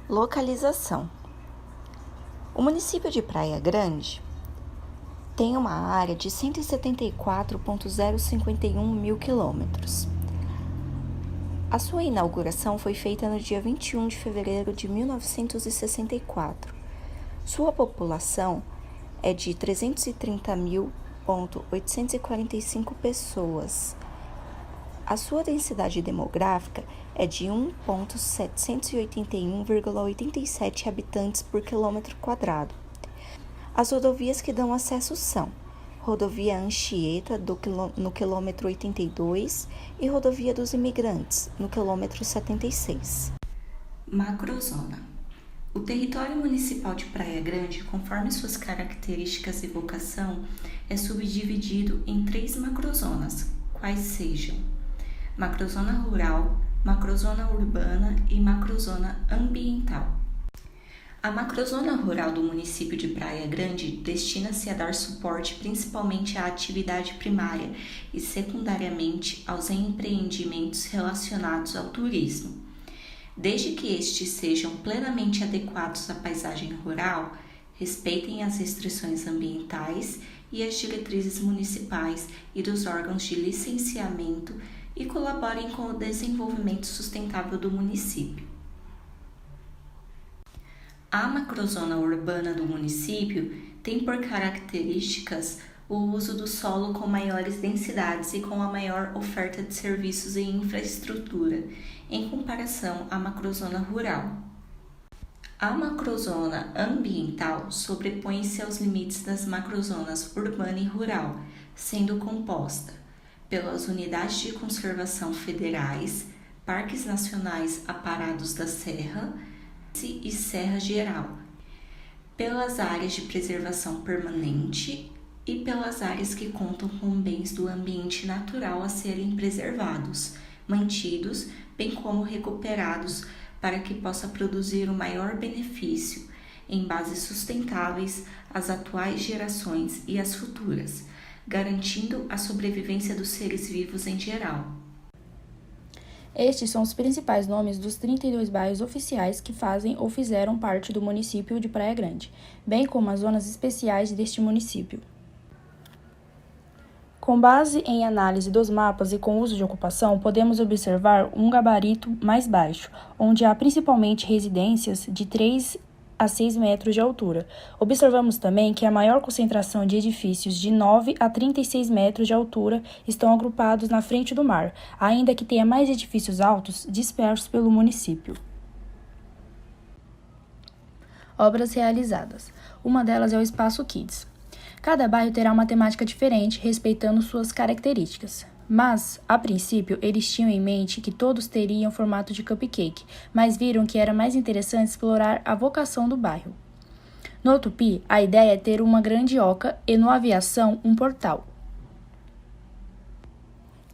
Localização. O município de Praia Grande tem uma área de 174.051 mil quilômetros. A sua inauguração foi feita no dia 21 de fevereiro de 1964. Sua população é de 330.845 pessoas. A sua densidade demográfica é de 1.781,87 habitantes por quilômetro quadrado. As rodovias que dão acesso são Rodovia Anchieta, no quilômetro 82, e Rodovia dos Imigrantes, no quilômetro 76. Macrozona. O território municipal de Praia Grande, conforme suas características e vocação, é subdividido em 3 macrozonas, quais sejam macrozona rural, macrozona urbana e macrozona ambiental. A macrozona rural do município de Praia Grande destina-se a dar suporte principalmente à atividade primária e secundariamente aos empreendimentos relacionados ao turismo. Desde que estes sejam plenamente adequados à paisagem rural, respeitem as restrições ambientais e as diretrizes municipais e dos órgãos de licenciamento e colaborem com o desenvolvimento sustentável do município. A macrozona urbana do município tem por características o uso do solo com maiores densidades e com a maior oferta de serviços e infraestrutura, em comparação à macrozona rural. A macrozona ambiental sobrepõe-se aos limites das macrozonas urbana e rural, sendo composta pelas unidades de conservação federais, parques nacionais aparados da Serra e Serra Geral, pelas áreas de preservação permanente e pelas áreas que contam com bens do ambiente natural a serem preservados, mantidos, bem como recuperados para que possa produzir o maior benefício em bases sustentáveis às atuais gerações e às futuras, garantindo a sobrevivência dos seres vivos em geral. Estes são os principais nomes dos 32 bairros oficiais que fazem ou fizeram parte do município de Praia Grande, bem como as zonas especiais deste município. Com base em análise dos mapas e com uso de ocupação, podemos observar um gabarito mais baixo, onde há principalmente residências de 3 a 6 metros de altura. Observamos também que a maior concentração de edifícios de 9 a 36 metros de altura estão agrupados na frente do mar, ainda que tenha mais edifícios altos dispersos pelo município. Obras realizadas. Uma delas é o Espaço Kids. Cada bairro terá uma temática diferente, respeitando suas características. Mas, a princípio, eles tinham em mente que todos teriam formato de cupcake, mas viram que era mais interessante explorar a vocação do bairro. No Tupi, a ideia é ter uma grande oca e no Aviação, um portal.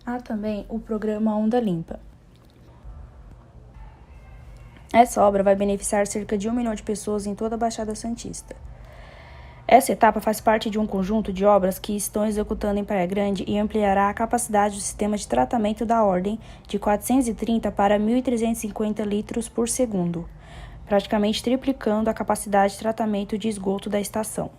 Há também o programa Onda Limpa. Essa obra vai beneficiar cerca de 1 milhão de pessoas em toda a Baixada Santista. Essa etapa faz parte de um conjunto de obras que estão executando em Praia Grande e ampliará a capacidade do sistema de tratamento da ordem de 430 para 1.350 litros por segundo, praticamente triplicando a capacidade de tratamento de esgoto da estação.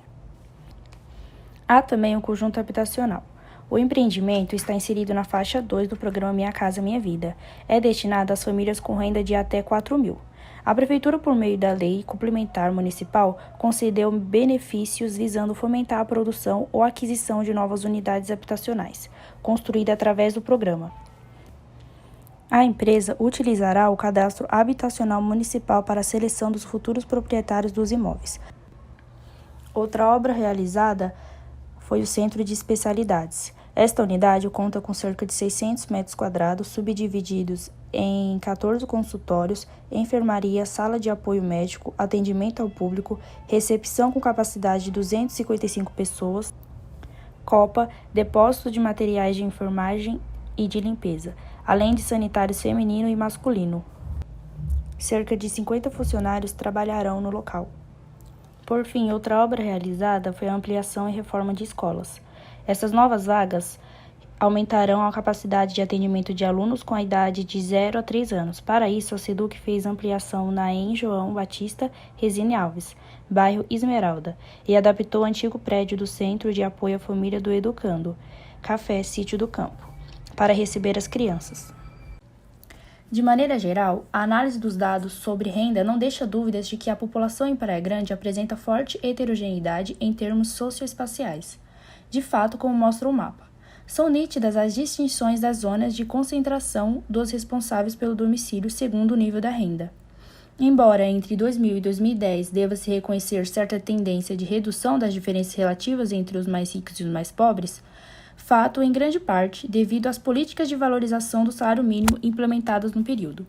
Há também um conjunto habitacional. O empreendimento está inserido na faixa 2 do programa Minha Casa Minha Vida. É destinado às famílias com renda de até 4 mil. A Prefeitura, por meio da Lei Complementar Municipal, concedeu benefícios visando fomentar a produção ou aquisição de novas unidades habitacionais, construída através do programa. A empresa utilizará o Cadastro Habitacional Municipal para a seleção dos futuros proprietários dos imóveis. Outra obra realizada foi o Centro de Especialidades. Esta unidade conta com cerca de 600 metros quadrados, subdivididos em 14 consultórios, enfermaria, sala de apoio médico, atendimento ao público, recepção com capacidade de 255 pessoas, copa, depósito de materiais de enfermagem e de limpeza, além de sanitários feminino e masculino. Cerca de 50 funcionários trabalharão no local. Por fim, outra obra realizada foi a ampliação e reforma de escolas. Essas novas vagas aumentarão a capacidade de atendimento de alunos com a idade de 0 a 3 anos. Para isso, a SEDUC fez ampliação na em João Batista Resine Alves, bairro Esmeralda, e adaptou o antigo prédio do Centro de Apoio à Família do Educando, Café Sítio do Campo, para receber as crianças. De maneira geral, a análise dos dados sobre renda não deixa dúvidas de que a população em Praia Grande apresenta forte heterogeneidade em termos socioespaciais. De fato, como mostra o mapa, são nítidas as distinções das zonas de concentração dos responsáveis pelo domicílio segundo o nível da renda. Embora entre 2000 e 2010 deva-se reconhecer certa tendência de redução das diferenças relativas entre os mais ricos e os mais pobres, fato em grande parte devido às políticas de valorização do salário mínimo implementadas no período.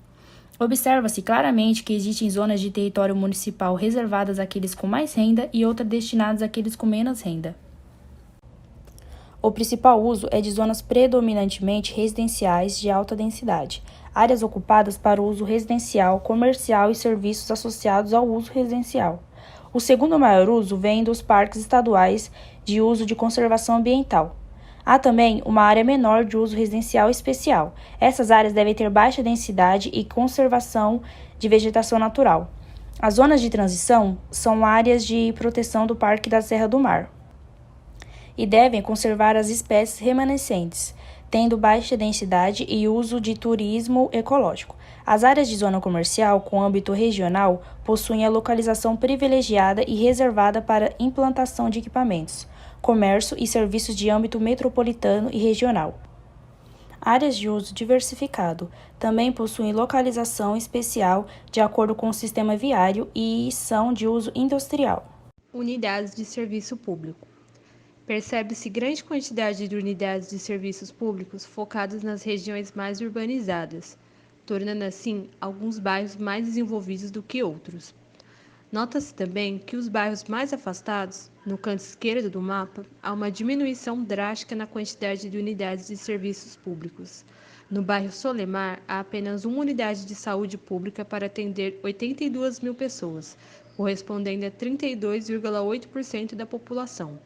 Observa-se claramente que existem zonas de território municipal reservadas àqueles com mais renda e outras destinadas àqueles com menos renda. O principal uso é de zonas predominantemente residenciais de alta densidade, áreas ocupadas para o uso residencial, comercial e serviços associados ao uso residencial. O segundo maior uso vem dos parques estaduais de uso de conservação ambiental. Há também uma área menor de uso residencial especial. Essas áreas devem ter baixa densidade e conservação de vegetação natural. As zonas de transição são áreas de proteção do Parque da Serra do Mar e devem conservar as espécies remanescentes, tendo baixa densidade e uso de turismo ecológico. As áreas de zona comercial com âmbito regional possuem a localização privilegiada e reservada para implantação de equipamentos, comércio e serviços de âmbito metropolitano e regional. Áreas de uso diversificado também possuem localização especial de acordo com o sistema viário e são de uso industrial. Unidades de serviço público. Percebe-se grande quantidade de unidades de serviços públicos focadas nas regiões mais urbanizadas, tornando assim alguns bairros mais desenvolvidos do que outros. Nota-se também que os bairros mais afastados, no canto esquerdo do mapa, há uma diminuição drástica na quantidade de unidades de serviços públicos. No bairro Solemar, há apenas uma unidade de saúde pública para atender 82 mil pessoas, correspondendo a 32,8% da população,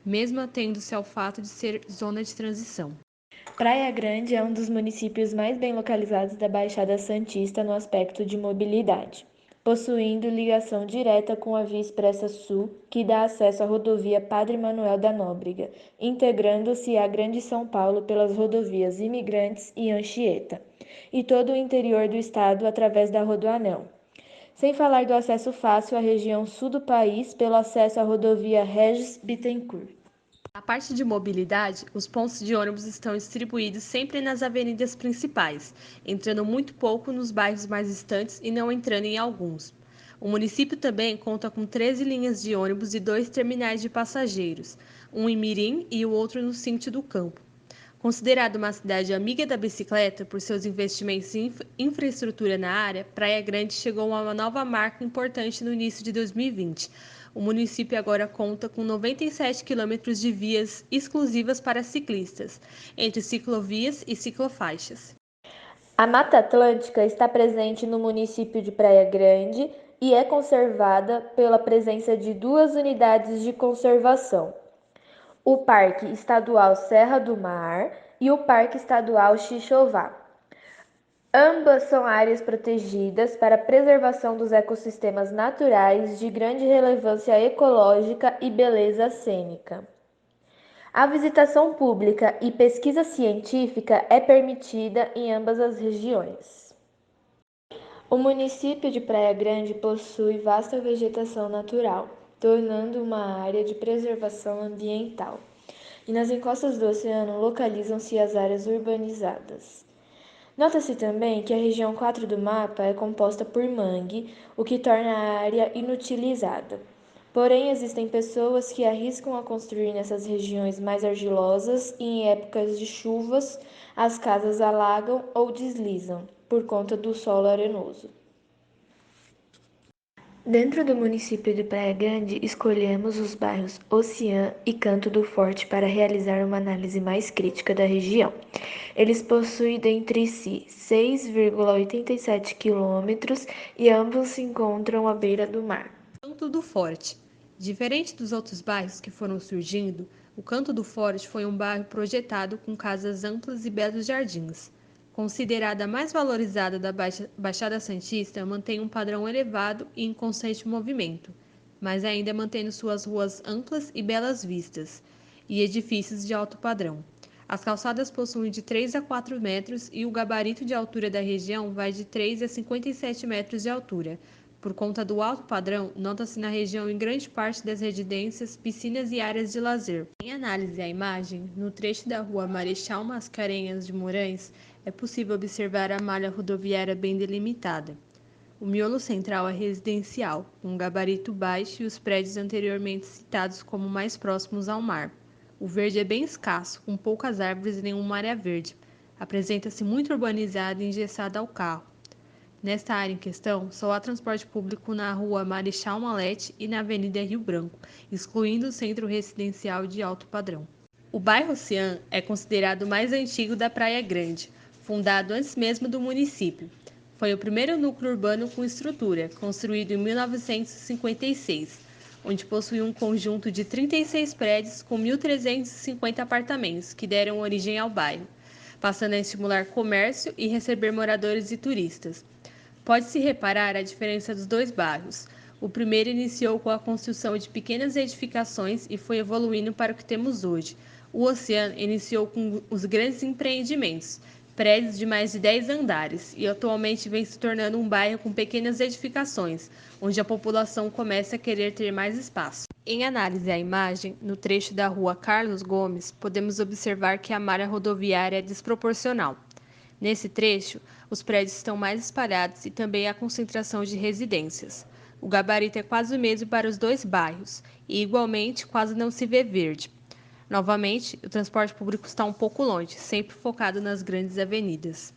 mesmo atendo-se ao fato de ser zona de transição. Praia Grande é um dos municípios mais bem localizados da Baixada Santista no aspecto de mobilidade, possuindo ligação direta com a Via Expressa Sul, que dá acesso à rodovia Padre Manuel da Nóbrega, integrando-se à Grande São Paulo pelas rodovias Imigrantes e Anchieta, e todo o interior do estado através da Rodoanel. Sem falar do acesso fácil à região sul do país pelo acesso à rodovia Regis Bittencourt. Na parte de mobilidade, os pontos de ônibus estão distribuídos sempre nas avenidas principais, entrando muito pouco nos bairros mais distantes e não entrando em alguns. O município também conta com 13 linhas de ônibus e 2 terminais de passageiros, um em Mirim e o outro no Sítio do Campo. Considerada uma cidade amiga da bicicleta por seus investimentos em infraestrutura na área, Praia Grande chegou a uma nova marca importante no início de 2020. O município agora conta com 97 quilômetros de vias exclusivas para ciclistas, entre ciclovias e ciclofaixas. A Mata Atlântica está presente no município de Praia Grande e é conservada pela presença de 2 unidades de conservação: o Parque Estadual Serra do Mar e o Parque Estadual Xixová. Ambas são áreas protegidas para a preservação dos ecossistemas naturais de grande relevância ecológica e beleza cênica. A visitação pública e pesquisa científica é permitida em ambas as regiões. O município de Praia Grande possui vasta vegetação natural, tornando uma área de preservação ambiental. E nas encostas do oceano localizam-se as áreas urbanizadas. Nota-se também que a região 4 do mapa é composta por mangue, o que torna a área inutilizada. Porém, existem pessoas que arriscam a construir nessas regiões mais argilosas e em épocas de chuvas, as casas alagam ou deslizam, por conta do solo arenoso. Dentro do município de Praia Grande, escolhemos os bairros Oceã e Canto do Forte para realizar uma análise mais crítica da região. Eles possuem dentre si 6,87 quilômetros e ambos se encontram à beira do mar. Canto do Forte. Diferente dos outros bairros que foram surgindo, O Canto do Forte foi um bairro projetado com casas amplas e belos jardins. Considerada a mais valorizada da Baixada Santista, mantém um padrão elevado e em constante movimento, mas ainda mantendo suas ruas amplas e belas vistas, e edifícios de alto padrão. As calçadas possuem de 3 a 4 metros e o gabarito de altura da região vai de 3 a 57 metros de altura. Por conta do alto padrão, nota-se na região em grande parte das residências, piscinas e áreas de lazer. Em análise à imagem, no trecho da rua Marechal Mascarenhas de Moraes, é possível observar a malha rodoviária bem delimitada. O miolo central é residencial, com um gabarito baixo e os prédios anteriormente citados como mais próximos ao mar. O verde é bem escasso, com poucas árvores e nenhuma área verde. Apresenta-se muito urbanizada e engessada ao carro. Nesta área em questão, só há transporte público na rua Marechal Malete e na Avenida Rio Branco, excluindo o centro residencial de alto padrão. O bairro Ocean é considerado o mais antigo da Praia Grande, fundado antes mesmo do município. Foi o primeiro núcleo urbano com estrutura, construído em 1956, onde possui um conjunto de 36 prédios com 1.350 apartamentos, que deram origem ao bairro, passando a estimular comércio e receber moradores e turistas. Pode-se reparar a diferença dos dois bairros. O primeiro iniciou com a construção de pequenas edificações e foi evoluindo para o que temos hoje. O Ocean iniciou com os grandes empreendimentos, prédios de mais de 10 andares, e atualmente vem se tornando um bairro com pequenas edificações, onde a população começa a querer ter mais espaço. Em análise à imagem, no trecho da rua Carlos Gomes, podemos observar que a malha rodoviária é desproporcional. Nesse trecho, os prédios estão mais espalhados e também há concentração de residências. O gabarito é quase o mesmo para os dois bairros e, igualmente, quase não se vê verde. Novamente, o transporte público está um pouco longe, sempre focado nas grandes avenidas.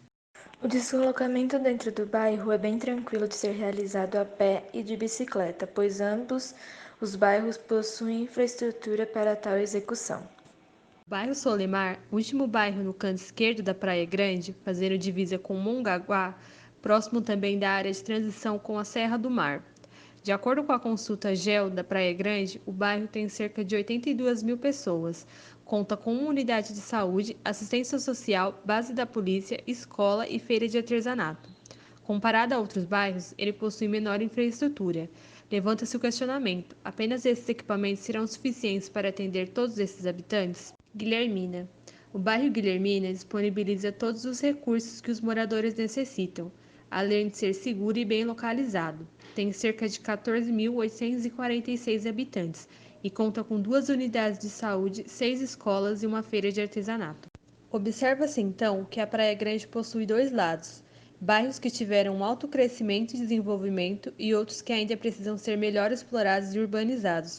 O deslocamento dentro do bairro é bem tranquilo de ser realizado a pé e de bicicleta, pois ambos os bairros possuem infraestrutura para tal execução. O bairro Solimar, último bairro no canto esquerdo da Praia Grande, fazendo divisa com Mongaguá, próximo também da área de transição com a Serra do Mar. De acordo com a consulta GEL da Praia Grande, o bairro tem cerca de 82 mil pessoas, conta com uma unidade de saúde, assistência social, base da polícia, escola e feira de artesanato. Comparado a outros bairros, ele possui menor infraestrutura. Levanta-se o questionamento: apenas esses equipamentos serão suficientes para atender todos esses habitantes? Guilhermina. O bairro Guilhermina disponibiliza todos os recursos que os moradores necessitam, além de ser seguro e bem localizado. Tem cerca de 14.846 habitantes e conta com 2 unidades de saúde, 6 escolas e uma feira de artesanato. Observa-se então que a Praia Grande possui 2 lados: bairros que tiveram um alto crescimento e desenvolvimento e outros que ainda precisam ser melhor explorados e urbanizados.